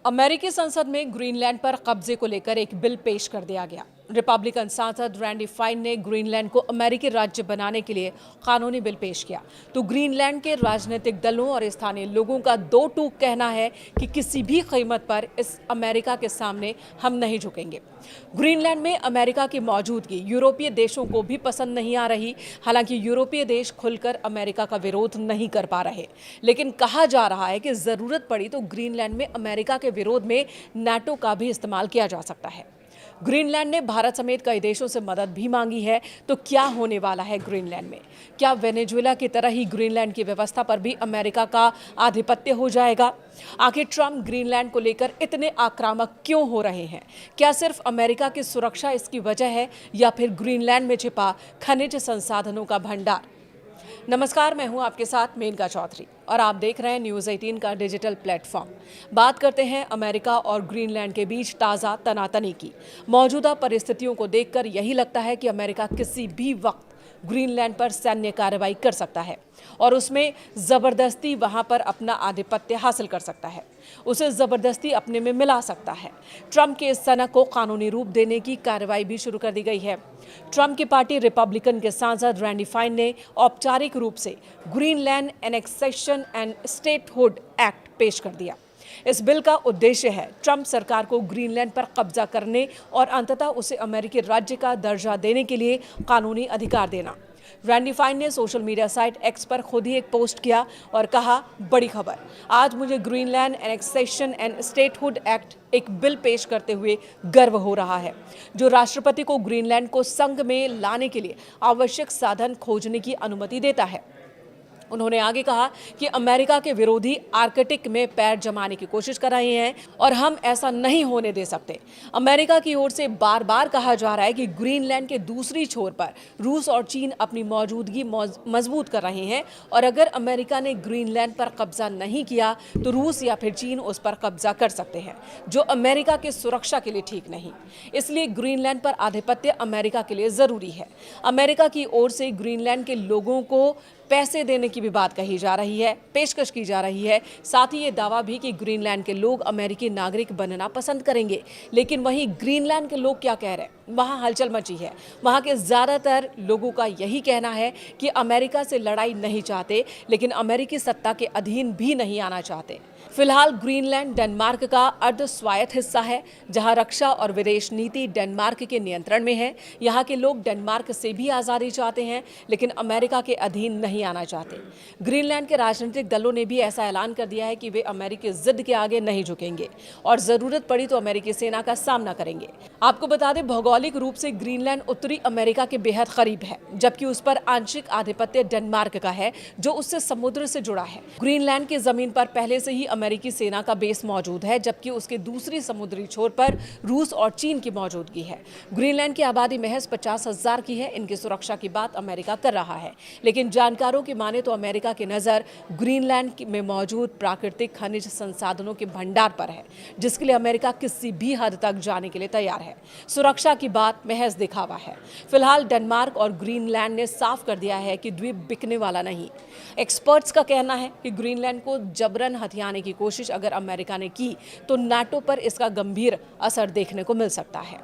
अमेरिकी संसद में ग्रीनलैंड पर कब्जे को लेकर एक बिल पेश कर दिया गया। रिपब्लिकन सांसद रैंडी फाइन ने ग्रीनलैंड को अमेरिकी राज्य बनाने के लिए कानूनी बिल पेश किया, तो ग्रीनलैंड के राजनीतिक दलों और स्थानीय लोगों का दो टूक कहना है कि किसी भी कीमत पर इस अमेरिका के सामने हम नहीं झुकेंगे। ग्रीनलैंड में अमेरिका की मौजूदगी यूरोपीय देशों को भी पसंद नहीं आ रही। हालांकि यूरोपीय देश खुलकर अमेरिका का विरोध नहीं कर पा रहे, लेकिन कहा जा रहा है कि जरूरत पड़ी तो ग्रीनलैंड में अमेरिका के विरोध में नाटो का भी इस्तेमाल किया जा सकता है। ग्रीनलैंड ने भारत समेत कई देशों से मदद भी मांगी है। तो क्या होने वाला है ग्रीनलैंड में? क्या वेनेजुएला की तरह ही ग्रीनलैंड की व्यवस्था पर भी अमेरिका का आधिपत्य हो जाएगा? आखिर ट्रंप ग्रीनलैंड को लेकर इतने आक्रामक क्यों हो रहे हैं? क्या सिर्फ अमेरिका की सुरक्षा इसकी वजह है या फिर ग्रीनलैंड में छिपा खनिज संसाधनों का भंडार? नमस्कार, मैं हूं आपके साथ मेनका चौधरी और आप देख रहे हैं न्यूज़ 18 का डिजिटल प्लेटफॉर्म। बात करते हैं अमेरिका और ग्रीनलैंड के बीच ताज़ा तनातनी की। मौजूदा परिस्थितियों को देखकर यही लगता है कि अमेरिका किसी भी वक्त ग्रीनलैंड पर सैन्य कार्रवाई कर सकता है और उसमें ज़बरदस्ती वहां पर अपना आधिपत्य हासिल कर सकता है, उसे ज़बरदस्ती अपने में मिला सकता है। ट्रंप के इस सनक को कानूनी रूप देने की कार्रवाई भी शुरू कर दी गई है। ट्रंप की पार्टी रिपब्लिकन के सांसद रैंडी फाइन ने औपचारिक रूप से Greenland annexation and statehood act पेश कर दिया। इस बिल का उद्देश्य है ट्रंप सरकार को ग्रीनलैंड पर कब्जा करने और अंततः उसे अमेरिकी राज्य का दर्जा देने के लिए कानूनी अधिकार देना। रैंडी फाइन ने सोशल मीडिया साइट एक्स पर खुद ही एक पोस्ट किया और कहा, बड़ी खबर, आज मुझे Greenland annexation and statehood act एक बिल पेश करते हुए गर्व हो रहा है, जो राष्ट्रपति को ग्रीनलैंड को संघ में लाने के लिए आवश्यक साधन खोजने की अनुमति देता है। उन्होंने आगे कहा कि अमेरिका के विरोधी आर्कटिक में पैर जमाने की कोशिश कर रहे हैं और हम ऐसा नहीं होने दे सकते। अमेरिका की ओर से बार बार कहा जा रहा है कि ग्रीनलैंड के दूसरी छोर पर रूस और चीन अपनी मौजूदगी मजबूत कर रहे हैं और अगर अमेरिका ने ग्रीनलैंड पर कब्जा नहीं किया तो रूस या फिर चीन उस पर कब्जा कर सकते हैं, जो अमेरिका की सुरक्षा के लिए ठीक नहीं। इसलिए ग्रीनलैंड पर आधिपत्य अमेरिका के लिए जरूरी है। अमेरिका की ओर से ग्रीनलैंड के लोगों को पैसे देने की भी बात कही जा रही है, पेशकश की जा रही है। साथ ही ये दावा भी कि ग्रीनलैंड के लोग अमेरिकी नागरिक बनना पसंद करेंगे। लेकिन वहीं ग्रीनलैंड के लोग क्या कह रहे हैं? वहाँ हलचल मची है। वहाँ के ज़्यादातर लोगों का यही कहना है कि अमेरिका से लड़ाई नहीं चाहते, लेकिन अमेरिकी सत्ता के अधीन भी नहीं आना चाहते। फिलहाल ग्रीनलैंड डेनमार्क का अर्ध स्वायत्त हिस्सा है, जहां रक्षा और विदेश नीति डेनमार्क के नियंत्रण में है। यहाँ के लोग डेनमार्क से भी आज़ादी चाहते हैं, लेकिन अमेरिका के अधीन नहीं आना चाहते। ग्रीनलैंड के राजनीतिक दलों ने भी ऐसा ऐलान कर दिया है कि वे अमेरिकी जिद के आगे नहीं झुकेंगे और जरूरत पड़ी तो अमेरिकी सेना का सामना करेंगे। आपको बता दें, भौगोलिक रूप से ग्रीनलैंड उत्तरी अमेरिका के बेहद करीब है, जबकि उस पर आंशिक आधिपत्य डेनमार्क का है, जो उससे समुद्र से जुड़ा है। ग्रीनलैंड की जमीन पर पहले से ही अमेरिकी सेना का बेस मौजूद है, जबकि उसके दूसरी समुद्री छोर पर रूस और चीन की मौजूदगी है। ग्रीनलैंड की आबादी महज 50,000 की है। इनकी सुरक्षा की बात अमेरिका कर रहा है, लेकिन जानकारों की माने तो अमेरिका की नजर ग्रीनलैंड में मौजूद प्राकृतिक खनिज संसाधनों के भंडार पर है, जिसके लिए अमेरिका किसी भी हद तक जाने के लिए तैयार है। सुरक्षा की बात महज दिखावा है। फिलहाल डेनमार्क और ग्रीनलैंड ने साफ कर दिया है कि द्वीप बिकने वाला नहीं। एक्सपर्ट्स का कहना है कि ग्रीनलैंड को जबरन हथियाने की कोशिश अगर अमेरिका ने की तो नाटो पर इसका गंभीर असर देखने को मिल सकता है।